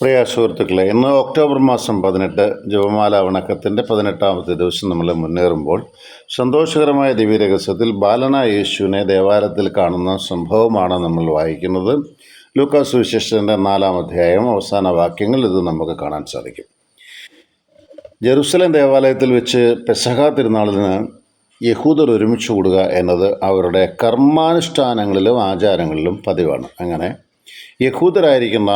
പ്രിയ സുഹൃത്തുക്കളെ, ഇന്ന് ഒക്ടോബർ മാസം 18 ജപമാല വണക്കത്തിൻ്റെ 18ാമത്തെ ദിവസം നമ്മൾ മുന്നേറുമ്പോൾ സന്തോഷകരമായ ദിവ്യരഹസ്യത്തിൽ ബാലനായ യേശുവിനെ ദേവാലയത്തിൽ കാണുന്ന സംഭവമാണ് നമ്മൾ വായിക്കുന്നത്. ലൂക്കാസ് സുവിശേഷത്തിൻ്റെ 4-ാം അധ്യായം അവസാന വാക്യങ്ങൾ ഇത് നമുക്ക് കാണാൻ സാധിക്കും. ജെറുസലേം ദേവാലയത്തിൽ വെച്ച് പെസഹ തിരുനാളിന് യഹൂദർ ഒരുമിച്ച് കൂടുക എന്നത് അവരുടെ കർമാനുഷ്ഠാനങ്ങളിലും ആചാരങ്ങളിലും പതിവാണ്. അങ്ങനെ യഹൂദരായിരിക്കുന്ന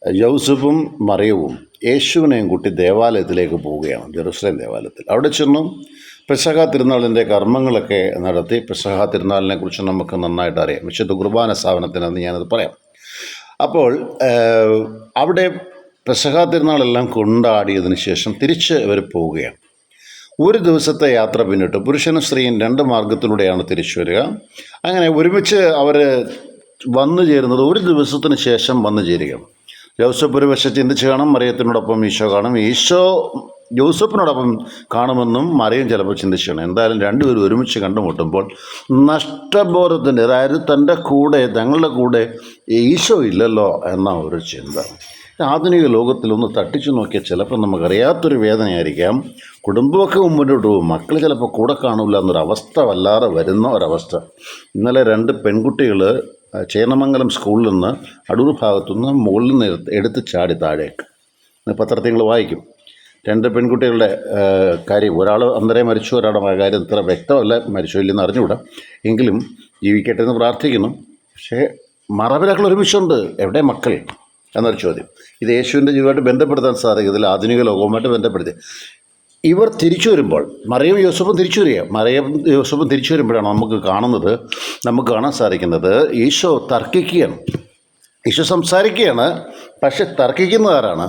യൗസഫും മറിയവും യേശുവിനെയും കൂട്ടി ദേവാലയത്തിലേക്ക് പോവുകയാണ്. ജെറുസലേം ദേവാലയത്തിൽ അവിടെ ചെന്നു പെസഹ തിരുനാളിൻ്റെ കർമ്മങ്ങളൊക്കെ നടത്തി. പെസഹ തിരുനാളിനെ കുറിച്ച് നമുക്ക് നന്നായിട്ട് അറിയാം. വിശുദ്ധ കുർബാന സ്ഥാപനത്തിനെന്ന് ഞാനത് പറയാം. അപ്പോൾ അവിടെ പെസഹ തിരുനാളെല്ലാം കൊണ്ടാടിയതിന് ശേഷം തിരിച്ച് ഇവർ പോവുകയാണ്. ഒരു ദിവസത്തെ യാത്ര പിന്നിട്ട് പുരുഷനും സ്ത്രീയും 2 മാർഗത്തിലൂടെയാണ് തിരിച്ചു വരിക. അങ്ങനെ ഒരുമിച്ച് അവർ വന്നു ചേരുന്നത് ഒരു ദിവസത്തിന് ശേഷം വന്നു ചേരുകയാണ്. ജോസഫ് ഒരു വശം ചിന്തിച്ച് കാണും, മറിയത്തിനോടൊപ്പം ഈശോ കാണും. ഈശോ ജോസഫിനോടൊപ്പം കാണുമെന്നും മറിയം ചിലപ്പോൾ ചിന്തിച്ച് കാണും. എന്തായാലും രണ്ടുപേരും ഒരുമിച്ച് കണ്ടുമുട്ടുമ്പോൾ നഷ്ടബോധത്തിൻ്റെ, അതായത് തങ്ങളുടെ കൂടെ ഈശോ ഇല്ലല്ലോ എന്ന ഒരു ചിന്ത. ആധുനിക ലോകത്തിലൊന്ന് തട്ടിച്ചു നോക്കിയാൽ ചിലപ്പോൾ നമുക്കറിയാത്തൊരു വേദനയായിരിക്കാം. കുടുംബമൊക്കെ മുമ്പോട്ട് പോകും, മക്കൾ ചിലപ്പോൾ കൂടെ കാണില്ല എന്നൊരവസ്ഥ വല്ലാതെ വരുന്ന ഒരവസ്ഥ. ഇന്നലെ 2 പെൺകുട്ടികൾ ചേന്നമംഗലം സ്കൂളിൽ നിന്ന് അടൂർ ഭാഗത്തുനിന്ന് മുകളിൽ നിന്ന് എടുത്ത് ചാടി താഴേക്ക്. പത്രത്തിൽ നിങ്ങൾ വായിക്കും. 2 പെൺകുട്ടികളുടെ കാര്യം, ഒരാൾ അന്നേരം മരിച്ചു, ഒരാളുടെ കാര്യം ഇത്ര വ്യക്തമല്ല, മരിച്ചോ ഇല്ലെന്ന് അറിഞ്ഞുകൂടാ, എങ്കിലും ജീവിക്കട്ടെ എന്ന് പ്രാർത്ഥിക്കുന്നു. പക്ഷേ മാതാപിതാക്കൾ ഒരുമിച്ചുണ്ട്, എവിടെ മക്കൾ എന്നൊരു ചോദ്യം. ഇത് യേശുവിൻ്റെ ജീവിതമായിട്ട് ബന്ധപ്പെടുത്താൻ സാധിക്കത്തില്ല, ആധുനിക ലോകവുമായിട്ട് ബന്ധപ്പെടുത്തി. ഇവർ തിരിച്ചു വരുമ്പോൾ മറിയം യോസഫും തിരിച്ചു വരിക. മറിയം യോസഫും തിരിച്ചു വരുമ്പോഴാണ് നമുക്ക് കാണാൻ സാധിക്കുന്നത് ഈശോ തർക്കിക്കുകയാണ്. ഈശോ സംസാരിക്കുകയാണ്. പക്ഷെ തർക്കിക്കുന്നത് ആരാണ്?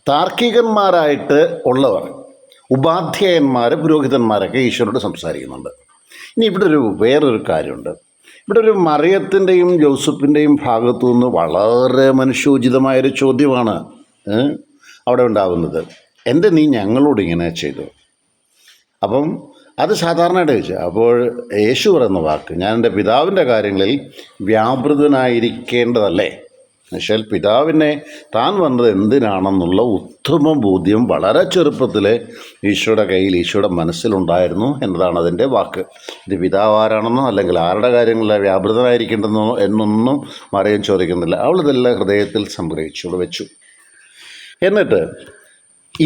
താർക്കികന്മാരായിട്ട് ഉള്ളവർ, ഉപാധ്യായന്മാർ, പുരോഹിതന്മാരൊക്കെ ഈശോയോട് സംസാരിക്കുന്നുണ്ട്. ഇനി ഇവിടെ വേറൊരു കാര്യമുണ്ട്. ഇവിടെ ഒരു മറിയത്തിൻ്റെയും ജോസഫിൻ്റെയും ഭാഗത്തു നിന്ന് വളരെ മനുഷ്യോചിതമായൊരു ചോദ്യമാണ് അവിടെ ഉണ്ടാകുന്നത്. എൻ്റെ നീ ഞങ്ങളോട് ഇങ്ങനെ ചെയ്തു? അപ്പം അത് സാധാരണയായിട്ട് ചോദിച്ചു. അപ്പോൾ യേശു പറയുന്ന വാക്ക്, ഞാൻ എൻ്റെ പിതാവിൻ്റെ കാര്യങ്ങളിൽ വ്യാപൃതനായിരിക്കേണ്ടതല്ലേ? എന്നുവെച്ചാൽ പിതാവിനെ താൻ വന്നത് എന്തിനാണെന്നുള്ള ഉത്തമ ബോധ്യം വളരെ ചെറുപ്പത്തിലെ ഈശോയുടെ കയ്യിൽ, ഈശോയുടെ മനസ്സിലുണ്ടായിരുന്നു എന്നതാണ് അതിൻ്റെ വാക്ക്. ഇത് പിതാവ് ആരാണെന്നോ അല്ലെങ്കിൽ ആരുടെ കാര്യങ്ങളിൽ വ്യാപൃതനായിരിക്കേണ്ടെന്നോ എന്നൊന്നും മറിയം ചോദിക്കുന്നില്ല. അവളിതെല്ലാം ഹൃദയത്തിൽ സംഗ്രഹിച്ചു വെച്ചു. എന്നിട്ട്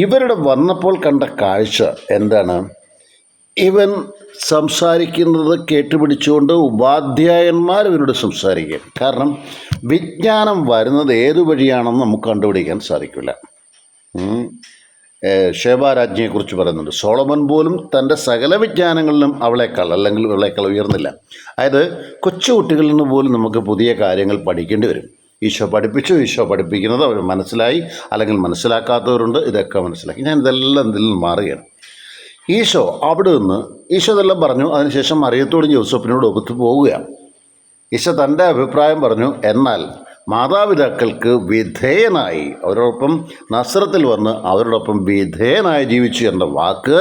ഇവരുടെ വന്നപ്പോൾ കണ്ട കാഴ്ച എന്താണ്? ഇവൻ സംസാരിക്കുന്നത് കേട്ടുപിടിച്ചുകൊണ്ട് ഉപാധ്യായന്മാർ ഇവരോട് സംസാരിക്കുക. കാരണം വിജ്ഞാനം വരുന്നത് ഏതു വഴിയാണെന്ന് നമുക്ക് കണ്ടുപിടിക്കാൻ സാധിക്കില്ല. ശേബാരാജ്ഞിയെക്കുറിച്ച് പറയുന്നുണ്ട്, സോളമൻ പോലും തൻ്റെ സകല വിജ്ഞാനങ്ങളിലും അവളേക്കാൾ ഉയർന്നില്ല. അതായത് കൊച്ചുകുട്ടികളിൽ നിന്ന് പോലും നമുക്ക് പുതിയ കാര്യങ്ങൾ പഠിക്കേണ്ടി വരും. ഈശോ പഠിപ്പിച്ചു, ഈശോ പഠിപ്പിക്കുന്നത് അവർ മനസ്സിലായി, അല്ലെങ്കിൽ മനസ്സിലാക്കാത്തവരുണ്ട്, ഇതൊക്കെ മനസ്സിലാക്കി. ഞാൻ ഇതെല്ലാം ഇതിൽ മാറുകയാണ്. ഈശോ ഇതെല്ലാം പറഞ്ഞു. അതിനുശേഷം മറിയത്തോടും ജോസഫിനോടും ഒത്തു പോവുകയാണ്. ഈശോ തൻ്റെ അഭിപ്രായം പറഞ്ഞു. എന്നാൽ മാതാപിതാക്കൾക്ക് വിധേയനായി അവരോടൊപ്പം നസ്രത്തിൽ വന്ന് അവരോടൊപ്പം വിധേയനായി ജീവിച്ചു എന്ന വാക്ക്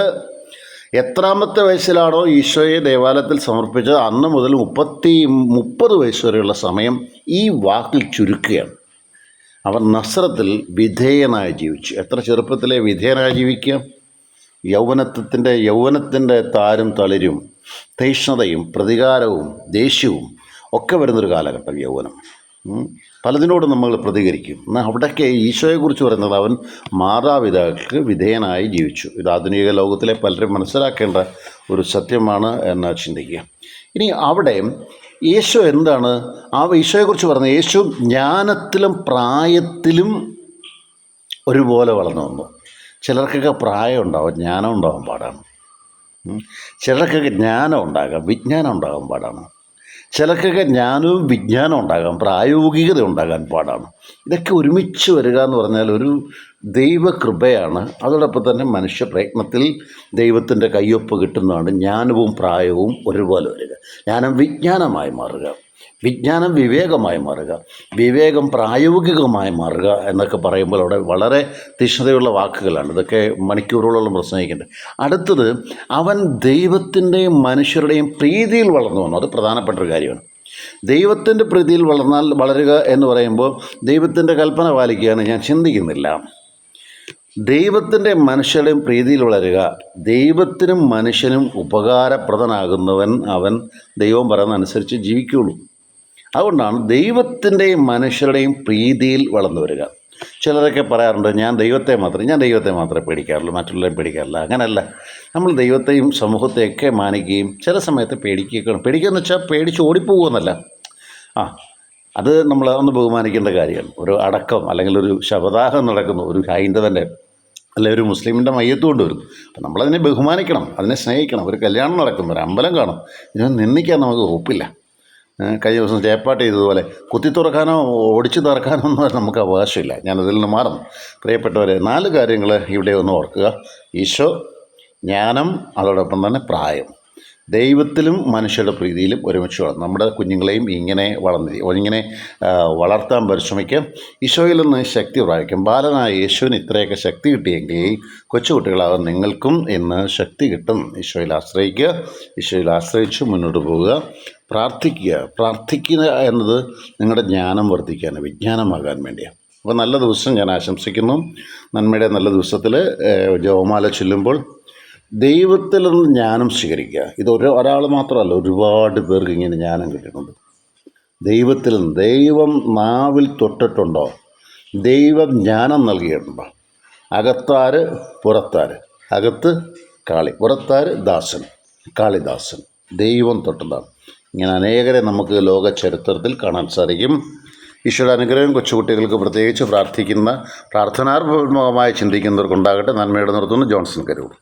എത്രാമത്തെ വയസ്സിലാണോ ഈശോയെ ദേവാലയത്തിൽ സമർപ്പിച്ചത് അന്ന് മുതൽ 30 വയസ്സ് വരെയുള്ള സമയം ഈ വാക്കിൽ ചുരുക്കുകയാണ്. അവർ നസ്രത്തിൽ വിധേയനായി ജീവിച്ചു. എത്ര ചെറുപ്പത്തിലെ വിധേയനായി ജീവിക്കുക! യൗവനത്തിൻ്റെ താരും തളിരും, തീക്ഷ്ണതയും പ്രതികാരവും ദേഷ്യവും ഒക്കെ വരുന്നൊരു കാലഘട്ടം യൗവനം. പലതിനോടും നമ്മൾ പ്രതികരിക്കും. എന്നാൽ അവിടെയൊക്കെ ഈശോയെക്കുറിച്ച് പറയുന്നത് അവൻ മാതാപിതാക്കൾക്ക് വിധേയനായി ജീവിച്ചു. ഇത് ആധുനിക ലോകത്തിലെ പലരും മനസ്സിലാക്കേണ്ട ഒരു സത്യമാണ് എന്ന് ചിന്തിക്കുക. ഇനി അവിടെ യേശു എന്താണ് ഈശോയെക്കുറിച്ച് പറഞ്ഞത്? യേശു ജ്ഞാനത്തിലും പ്രായത്തിലും ഒരുപോലെ വളർന്നു വന്നു. ചിലർക്കൊക്കെ പ്രായം ഉണ്ടാവും, ജ്ഞാനം ഉണ്ടാകാൻ പാടാണ്. ചിലർക്കൊക്കെ ജ്ഞാനം ഉണ്ടാകാം, വിജ്ഞാനം ഉണ്ടാകാൻ പാടാണ്. ചിലർക്കൊക്കെ ജ്ഞാനവും വിജ്ഞാനം ഉണ്ടാകാം, പ്രായോഗികത ഉണ്ടാകാൻ പാടാണ്. ഇതൊക്കെ ഒരുമിച്ച് വരിക എന്ന് പറഞ്ഞാൽ ഒരു ദൈവകൃപയാണ്. അതോടൊപ്പം തന്നെ മനുഷ്യ പ്രയത്നത്തിൽ ദൈവത്തിൻ്റെ കയ്യൊപ്പ് കിട്ടുന്നതാണ് ജ്ഞാനവും പ്രായവും ഒരുപോലെ വരിക. ജ്ഞാനം വിജ്ഞാനമായി മാറുക, വിജ്ഞാനം വിവേകമായി മാറുക, വിവേകം പ്രായോഗികമായി മാറുക എന്നൊക്കെ പറയുമ്പോൾ അവിടെ വളരെ തീക്ഷ്ണതയുള്ള വാക്കുകളാണ്. ഇതൊക്കെ മണിക്കൂറുകളോളം പ്രസംഗിക്കേണ്ടത്. അടുത്തത്, അവൻ ദൈവത്തിൻ്റെയും മനുഷ്യരുടെയും പ്രീതിയിൽ വളർന്നു വന്നു. അത് പ്രധാനപ്പെട്ടൊരു കാര്യമാണ്. ദൈവത്തിൻ്റെ പ്രീതിയിൽ വളരുക എന്ന് പറയുമ്പോൾ ദൈവത്തിൻ്റെ കൽപ്പന പാലിക്കുകയാണ് ഞാൻ ചിന്തിക്കുന്നില്ല. ദൈവത്തിൻ്റെ മനുഷ്യരുടെയും പ്രീതിയിൽ വളരുക. ദൈവത്തിനും മനുഷ്യനും ഉപകാരപ്രദനാകുന്നവൻ അവൻ ദൈവം പറയുന്ന അനുസരിച്ച് ജീവിക്കുകയുള്ളൂ. അതുകൊണ്ടാണ് ദൈവത്തിൻ്റെയും മനുഷ്യരുടെയും പ്രീതിയിൽ വളർന്നു വരിക. ചിലരൊക്കെ പറയാറുണ്ട് ഞാൻ ദൈവത്തെ മാത്രമേ പേടിക്കാറുള്ളൂ, മറ്റുള്ളവരെ പേടിക്കാറില്ല. അങ്ങനെയല്ല. നമ്മൾ ദൈവത്തെയും സമൂഹത്തെയൊക്കെ മാനിക്കുകയും ചില സമയത്ത് പേടിക്കുക എന്ന് വെച്ചാൽ പേടിച്ച് ഓടിപ്പോകുമെന്നല്ല. അത് നമ്മൾ ഒന്ന് ബഹുമാനിക്കേണ്ട കാര്യമാണ്. ഒരു അടക്കം അല്ലെങ്കിൽ ഒരു ശവദാഹം നടക്കുന്നു, ഒരു ഹൈന്ദവൻ്റെ അല്ലെങ്കിൽ ഒരു മുസ്ലിമിൻ്റെ മയ്യത്ത് കൊണ്ടുവരും. അപ്പം നമ്മളതിനെ ബഹുമാനിക്കണം, അതിനെ സ്നേഹിക്കണം. ഒരു കല്യാണം നടക്കുന്നു, ഒരു അമ്പലം കാണും, ഇതിനെ നിന്ദിക്കാൻ നമുക്ക് ഒപ്പില്ല. കഴിഞ്ഞ ദിവസം ചേപ്പാട്ട് ചെയ്തതുപോലെ കുത്തി തുറക്കാനോ ഒടിച്ചു തുറക്കാനോ ഒന്നും നമുക്ക് അവകാശമില്ല. ഞാനതിൽ നിന്ന് മാറുന്നു. പ്രിയപ്പെട്ടവരെ, 4 കാര്യങ്ങൾ ഇവിടെ ഒന്ന് ഓർക്കുക. ഈശോ, ജ്ഞാനം, അതോടൊപ്പം തന്നെ പ്രായം. ദൈവത്തിലും മനുഷ്യരുടെ പ്രീതിയിലും ഒരുമിച്ച് വളർന്നു. നമ്മുടെ കുഞ്ഞുങ്ങളെയും ഇങ്ങനെ വളർത്താൻ പരിശ്രമിക്കാം. ഈശോയിൽ നിന്ന് ശക്തി പ്രാപിക്കും. ബാലനായ യേശുവിന് ഇത്രയൊക്കെ ശക്തി കിട്ടിയെങ്കിൽ കൊച്ചുകുട്ടികളാകാൻ നിങ്ങൾക്കും ഇന്ന് ശക്തി കിട്ടും. ഈശോയിൽ ആശ്രയിക്കുക, ഈശോയിൽ ആശ്രയിച്ച് മുന്നോട്ട് പോവുക. പ്രാർത്ഥിക്കുക എന്നത് നിങ്ങളുടെ ജ്ഞാനം വർദ്ധിക്കാൻ, വിജ്ഞാനമാകാൻ വേണ്ടിയാണ്. അപ്പോൾ നല്ല ദിവസം ഞാൻ ആശംസിക്കുന്നു. നന്മയുടെ നല്ല ദിവസത്തിൽ ജപമാല ചൊല്ലുമ്പോൾ ദൈവത്തിൽ നിന്ന് ജ്ഞാനം സ്വീകരിക്കുക. ഇത് ഒരാൾ മാത്രമല്ല, ഒരുപാട് പേർക്ക് ഇങ്ങനെ ജ്ഞാനം കിട്ടുന്നുണ്ട്. ദൈവത്തിൽ നിന്ന്. ദൈവം നാവിൽ തൊട്ടിട്ടുണ്ടോ? ദൈവം ജ്ഞാനം നൽകിയിട്ടുണ്ടോ? അകത്താര് പുറത്താര്? അകത്ത് കാളി, പുറത്താര് ദാസൻ, കാളിദാസൻ. ദൈവം തൊട്ടതാണ്. ഇങ്ങനെ അനേകരെ നമുക്ക് ലോക ചരിത്രത്തിൽ കാണാൻ സാധിക്കും. ഈശോയുടെ അനുഗ്രഹം കൊച്ചുകുട്ടികൾക്ക് പ്രത്യേകിച്ച് പ്രാർത്ഥനാപൂർവകമായി ചിന്തിക്കുന്നവർക്കുണ്ടാകട്ടെ. നന്മയുടെ നിർത്തുന്നു. ജോൺസൺ കരൂർ.